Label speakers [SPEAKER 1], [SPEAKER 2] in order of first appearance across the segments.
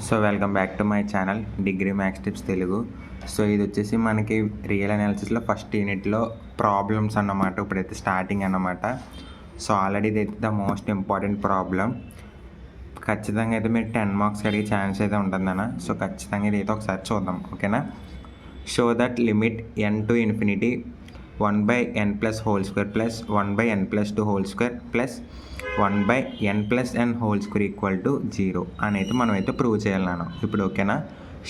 [SPEAKER 1] So welcome back to my channel degree maths tips Telugu. So ఇది వచ్చేసి మనకి real అనాలిసిస్లో first యూనిట్లో ప్రాబ్లమ్స్ అన్నమాట. ఇప్పుడైతే స్టార్టింగ్ అన్నమాట. సో ఆల్రెడీ ఇది అయితే ద మోస్ట్ ఇంపార్టెంట్ ప్రాబ్లం. ఖచ్చితంగా అయితే మీరు 10 మార్క్స్ అడిగే ఛాన్స్ అయితే ఉంటుందన్న. సో ఖచ్చితంగా ఇది అయితే ఒకసారి చూద్దాం, ఓకేనా. Show that limit n to infinity 1/n+² plus 1/n+2² plus 1/n+n² = 0 అని అయితే మనం అయితే ప్రూవ్ చేయాలి నాన్న. ఇప్పుడు ఓకేనా.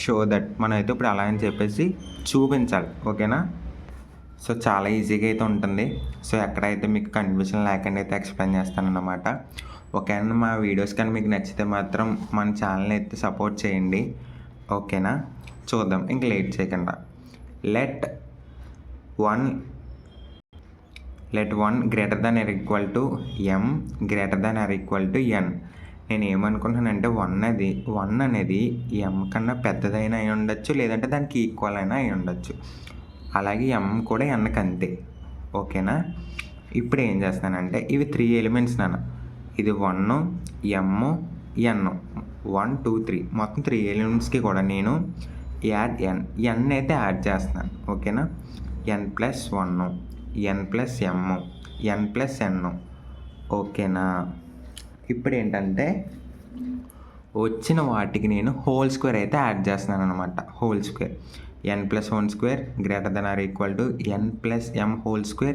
[SPEAKER 1] షో దట్ మనం అయితే ఇప్పుడు అలా అని చెప్పేసి చూపించాలి, ఓకేనా. సో చాలా ఈజీగా అయితే ఉంటుంది. సో ఎక్కడైతే మీకు కన్ఫ్యూజన్ లేకుండా అయితే ఎక్స్ప్లెయిన్ చేస్తానన్నమాట. ఓకేనా. మా వీడియోస్ కానీ మీకు నచ్చితే మాత్రం మన ఛానల్ని అయితే సపోర్ట్ చేయండి, ఓకేనా. చూద్దాం ఇంక లేట్ చేయకుండా. Let 1 greater than or equal to m greater than or equal to n. నేను ఏమనుకుంటున్నానంటే 1 అనేది m కన్నా పెద్దదైనా అయి ఉండొచ్చు, లేదంటే దానికి ఈక్వల్ అయినా అయి ఉండొచ్చు. అలాగే m కూడా nకి అంతే, ఓకేనా. ఇప్పుడు ఏం చేస్తానంటే ఇవి 3 ఎలిమెంట్స్ నాన్న. ఇది 1 m n 1 2 3 మొత్తం 3 ఎలిమెంట్స్కి కూడా నేను యాడ్ n అయితే యాడ్ చేస్తున్నాను, ఓకేనా. n+1 n+m n+n, ఓకేనా. ఇప్పుడు ఏంటంటే వచ్చిన వాటికి నేను హోల్ స్క్వేర్ అయితే యాడ్ చేస్తున్నాను అనమాట. Whole square n+1² greater than or equal to n+m²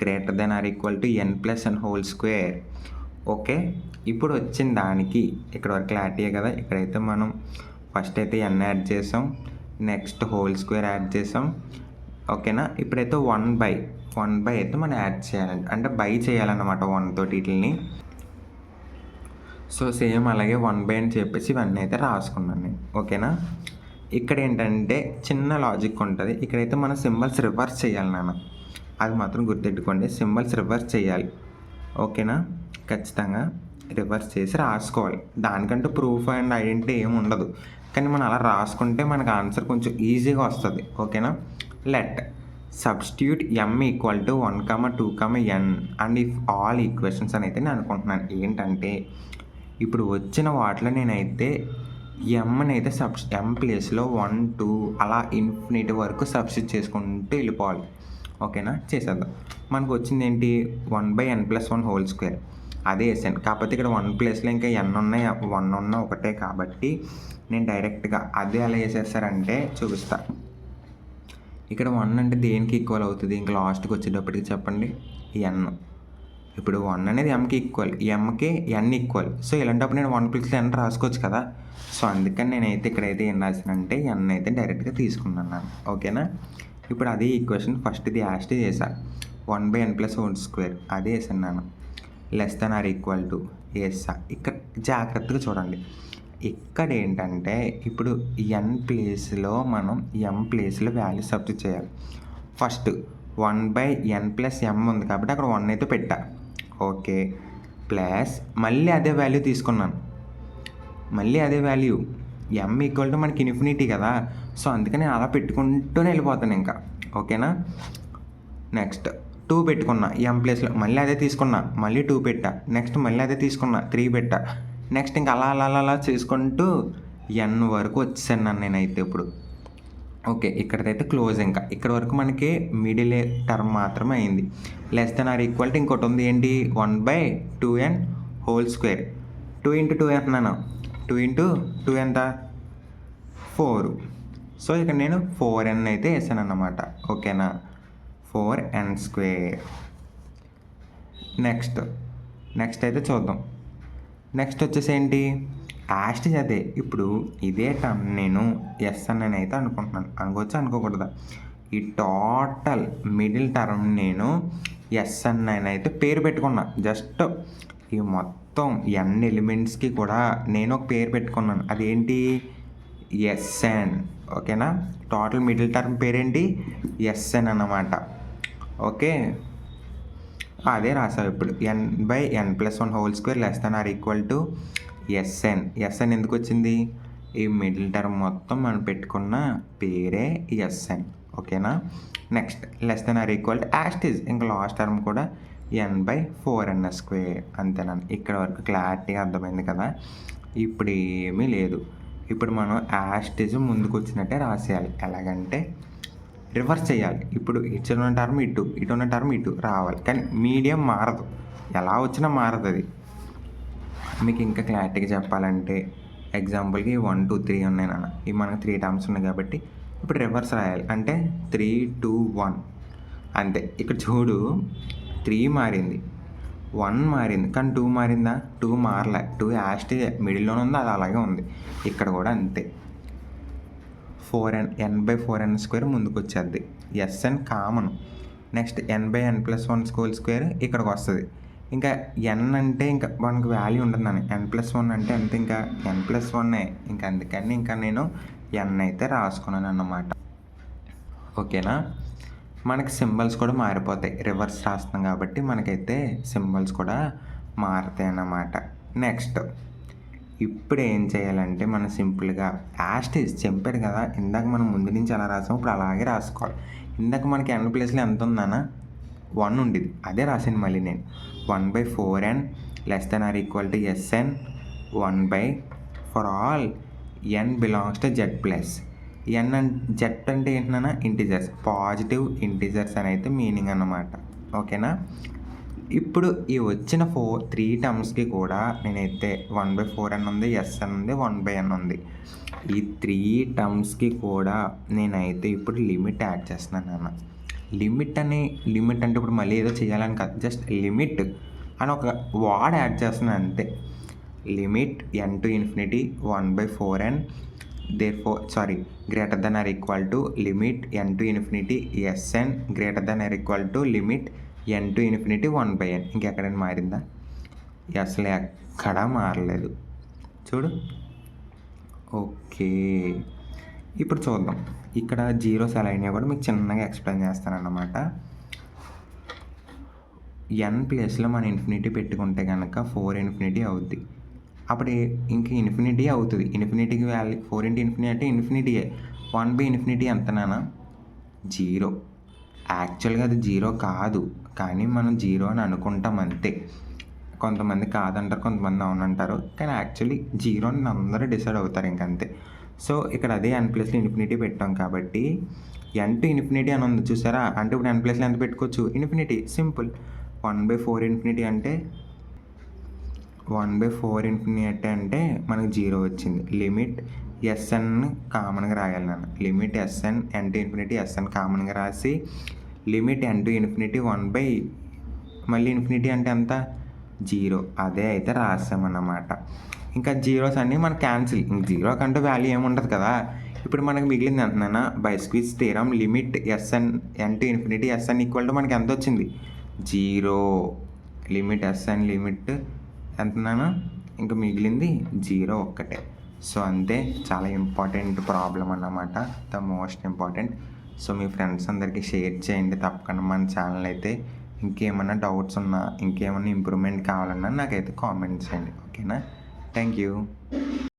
[SPEAKER 1] greater than or equal to n+n². Okay. ఇప్పుడు వచ్చిన దానికి ఇక్కడ వరకు క్లారిటీ కదా. ఇక్కడైతే మనం ఫస్ట్ అయితే n యాడ్ చేసాం, నెక్స్ట్ హోల్ స్క్వేర్ యాడ్ చేసాం, ఓకేనా. ఇప్పుడైతే 1/1 అయితే మనం యాడ్ చేయాలండి, అంటే బై చేయాలన్నమాట 1 తోటి వీటిని. సో సేమ్ అలాగే 1/, అని చెప్పేసి ఇవన్నీ అయితే రాసుకున్నాను నేను, ఓకేనా. ఇక్కడ ఏంటంటే చిన్న లాజిక్ ఉంటుంది. ఇక్కడైతే మనం సింబల్స్ రివర్స్ చేయాలి నాన్న, అది మాత్రం గుర్తెట్టుకోండి. సింబల్స్ రివర్స్ చేయాలి, ఓకేనా. ఖచ్చితంగా రివర్స్ చేసి రాసుకోవాలి. దానికంటూ ప్రూఫ్ అండ్ ఐడెంటిటీ ఏమి ఉండదు, కానీ మనం అలా రాసుకుంటే మనకు ఆన్సర్ కొంచెం ఈజీగా వస్తుంది, ఓకేనా. Let substitute m equal to 1, 2, n and if all equations అని అయితే నేను అనుకుంటున్నాను. ఏంటంటే ఇప్పుడు వచ్చిన వాటిలో నేనైతే mని అయితే m ప్లేస్లో 1 2 అలా ఇన్ఫినిటీ వరకు సబ్స్టిట్యూట్ చేసుకుంటూ వెళ్ళిపోవాలి, ఓకేనా. చేసేద్దాం. మనకు వచ్చింది ఏంటి 1/n+1² అదే వేసాను. కాకపోతే ఇక్కడ 1 ప్లేస్లో ఇంకా n ఉన్నాయి, 1 ఉన్న ఒకటే కాబట్టి నేను డైరెక్ట్గా అదే ఎలా వేసేస్తారంటే చూపిస్తా. ఇక్కడ 1 అంటే దేనికి ఈక్వల్ అవుతుంది ఇంకా లాస్ట్కి వచ్చేటప్పటికి చెప్పండి, n. ఇప్పుడు 1 అనేది mకి ఈక్వల్, mకి n ఈక్వల్. సో ఇలాంటప్పుడు నేను 1 ప్లస్ n రాసుకోవచ్చు కదా. సో అందుకని నేనైతే ఇక్కడైతే ఏం రాసానంటే n అయితే డైరెక్ట్గా తీసుకున్నాను, ఓకేనా. ఇప్పుడు అదే ఈక్వేషన్ ఫస్ట్ ఇది యాస్ట్ చేసా, 1/n+1² అదే వేసాను నేను. Less than or equal to వేసా. ఇక్కడ జాగ్రత్తగా చూడండి. ఇక్కడ ఏంటంటే ఇప్పుడు n ప్లేస్లో మనం m ప్లేస్లో వాల్యూ సబ్స్టిట్యూట్ చేయాలి. ఫస్ట్ 1/n+m ఉంది కాబట్టి అక్కడ 1 అయితే పెట్టా, ఓకే. ప్లస్ మళ్ళీ అదే వాల్యూ తీసుకున్నాను, మళ్ళీ అదే వాల్యూ. m ఈక్వల్ టు మనకి ఇన్ఫినిటీ కదా. సో అందుకని నేను అలా పెట్టుకుంటూనే వెళ్ళిపోతాను ఇంకా, ఓకేనా. నెక్స్ట్ 2 పెట్టుకున్నా m ప్లేస్లో, మళ్ళీ అదే తీసుకున్నా, మళ్ళీ 2 పెట్టా, నెక్స్ట్ మళ్ళీ అదే తీసుకున్నా 3 పెట్టా, నెక్స్ట్ ఇంకా అలా అలా అలా చేసుకుంటూ n వరకు వచ్చాను నేనైతే ఇప్పుడు, ఓకే. ఇక్కడైతే క్లోజ్. ఇంకా ఇక్కడ వరకు మనకి మిడిల్ టర్మ్ మాత్రమే అయింది. Less than or equal to ఇంకోటి ఉంది ఏంటి 1/2n² 2 × 2 అంటున్నాను, 2 × 2 ఎంత 4. సో ఇక్కడ నేను 4n అయితే వేసాను అన్నమాట, ఓకేనా. 4n². నెక్స్ట్ అయితే చూద్దాం. నెక్స్ట్ వచ్చేసి ఏంటి యాస్ట్ అదే. ఇప్పుడు ఇదే టర్మ్ నేను ఎస్ అని అయితే అనుకుంటున్నాను, అనుకోవచ్చా అనుకోకూడదా. ఈ టోటల్ మిడిల్ టర్మ్ నేను ఎస్ అని అయితే పేరు పెట్టుకున్నా. జస్ట్ ఈ మొత్తం n ఎలిమెంట్స్కి కూడా నేను ఒక పేరు పెట్టుకున్నాను, అదేంటి ఎస్ఎన్, ఓకేనా. టోటల్ మిడిల్ టర్మ్ పేరేంటి ఎస్ఎన్ అన్నమాట, ఓకే. అదే రాసావు. ఇప్పుడు n/n+1² less than or equal to S N ఎందుకు వచ్చింది, ఈ మిడిల్ టర్మ్ మొత్తం మనం పెట్టుకున్న పేరే ఎస్ఎన్, ఓకేనా. Next less than or equal to యాస్టీజ్, ఇంకా లాస్ట్ టర్మ్ కూడా n/4n². అంతేనా. ఇక్కడ వరకు క్లారిటీగా అర్థమైంది కదా. ఇప్పుడు ఏమీ లేదు. ఇప్పుడు మనం యాస్టేజ్ ముందుకు వచ్చినట్టే రాసేయాలి. ఎలాగంటే రివర్స్ చేయాలి. ఇప్పుడు ఇటు ఉన్న టర్మ్ ఇటు, ఇటు ఉన్న టర్మ్ ఇటు రావాలి. కానీ మీడియం మారదు, ఎలా వచ్చినా మారదు అది. మీకు ఇంకా క్లారిటీగా చెప్పాలంటే ఎగ్జాంపుల్కి 1 2 3 ఉన్నాయి నాన్న. ఇవి మనకు 3 టర్మ్స్ ఉన్నాయి కాబట్టి ఇప్పుడు రివర్స్ రాయాలి. అంటే 3 2 1 అంతే. ఇక్కడ చూడు 3 మారింది, 1 మారింది, కానీ 2 మారిందా? 2 మారలే. 2 యాస్టేజ్ మిడిల్లోనే ఉంది, అది అలాగే ఉంది. ఇక్కడ కూడా అంతే. 4n n/4n² ముందుకు వచ్చేది. SN common. నెక్స్ట్ n/n+1² ఇక్కడికి వస్తుంది. ఇంకా ఎన్ అంటే ఇంకా మనకు వాల్యూ ఉంటుంది అని. n+1 అంటే అంతే, ఇంకా n+1 ఇంకా అందుకని ఇంకా నేను ఎన్ అయితే రాసుకున్నాను అన్నమాట. ఓకేనా? మనకి సింబల్స్ కూడా మారిపోతాయి, రివర్స్ రాస్తున్నాం కాబట్టి మనకైతే సింబల్స్ కూడా మారుతాయి అన్నమాట. నెక్స్ట్ ఇప్పుడు ఏం చేయాలంటే మనం సింపుల్గా యాస్టేజ్ చెప్పారు కదా, ఇందాక మనం ముందు నుంచి ఎలా రాసాము ఇప్పుడు అలాగే రాసుకోవాలి. ఇందాక మనకి n ప్లేస్లో ఎంత ఉందన్న? 1 ఉండేది, అదే రాసాను మళ్ళీ నేను. 1/4n < Sn 1 for all n belongs to z plus n z అంటే ఏంటన్నా? ఇంటిజర్స్, పాజిటివ్ ఇంటిజర్స్ అని అయితే మీనింగ్ అన్నమాట. ఓకేనా? ఇప్పుడు ఈ వచ్చిన 3 టర్మ్స్కి కూడా నేనైతే 1/4n ఉంది, Sn ఉంది, 1/n ఉంది. ఈ 3 టర్మ్స్కి కూడా నేనైతే ఇప్పుడు లిమిట్ యాడ్ చేస్తున్నాను అన్న. లిమిట్ అంటే ఇప్పుడు మళ్ళీ ఏదో చేయాలని కాదు, జస్ట్ లిమిట్ అని ఒక వర్డ్ యాడ్ చేస్తున్నాను అంతే. Limit n to infinity 1/4n greater than or equal to limit n to infinity Sn greater than or equal to limit n to infinity 1/n. ఇంకెక్కడైనా మారిందా? అసలు ఎక్కడా మారలేదు. చూడు. ఓకే, ఇప్పుడు చూద్దాం. ఇక్కడ జీరోస్ ఎలా అయినా కూడా మీకు చిన్నగా ఎక్స్ప్లెయిన్ చేస్తానన్నమాట. n ప్లేస్లో మనం ఇన్ఫినిటీ పెట్టుకుంటే కనుక 4 అవుద్ది. అప్పుడు ఇంక ఇన్ఫినిటీ అవుతుంది. ఇన్ఫినిటీకి వాల్యూ 4 × ఇన్ఫినిటీ అంటే ఇన్ఫినిటీయే. 1/∞ ఎంతనా? 0. యాక్చువల్గా అది 0 కాదు, కానీ మనం 0 అని అనుకుంటాం అంతే. కొంతమంది కాదంటారు, కొంతమంది అవునంటారు, కానీ యాక్చువల్లీ 0 అని అందరూ డిసైడ్ అవుతారు ఇంకంతే. సో ఇక్కడ అదే n ప్లేస్లో ఇన్ఫినిటీ పెట్టాం కాబట్టి n to infinity అని ఉంది చూసారా? అంటే ఇప్పుడు n ప్లేస్లో ఎంత పెట్టుకోవచ్చు? ఇన్ఫినిటీ. సింపుల్. 1/4 అంటే 1/4 అంటే మనకు 0 వచ్చింది. లిమిట్ Sn కామన్గా రాయాలి నన్ను. Limit Sn n to infinity Sn కామన్గా రాసి లిమిట్ n to infinity 1 మళ్ళీ ఇన్ఫినిటీ అంటే ఎంత? 0. అదే అయితే రాసామన్నమాట. ఇంకా జీరోస్ అన్నీ మనకు క్యాన్సిల్. ఇంక 0 కంటే వాల్యూ ఏముండదు కదా. ఇప్పుడు మనకు మిగిలింది అంటున్నానా? By squeeze theorem limit Sn n to infinity Sn equal to మనకి ఎంత వచ్చింది? 0. లిమిట్ Sn లిమిట్ ఎంతనా? ఇంకా మిగిలింది 0 ఒక్కటే. సో అంతే, చాలా ఇంపార్టెంట్ ప్రాబ్లం అన్నమాట, the most important. So me friends అందరికీ షేర్ చేయండి తప్పకుండా మన ఛానల్ అయితే. ఇంకేమన్నా డౌట్స్ ఉన్నా, ఇంకేమన్నా ఇంప్రూవ్మెంట్ కావాలన్నా నాకైతే కామెంట్ చేయండి. ఓకేనా? Thank you.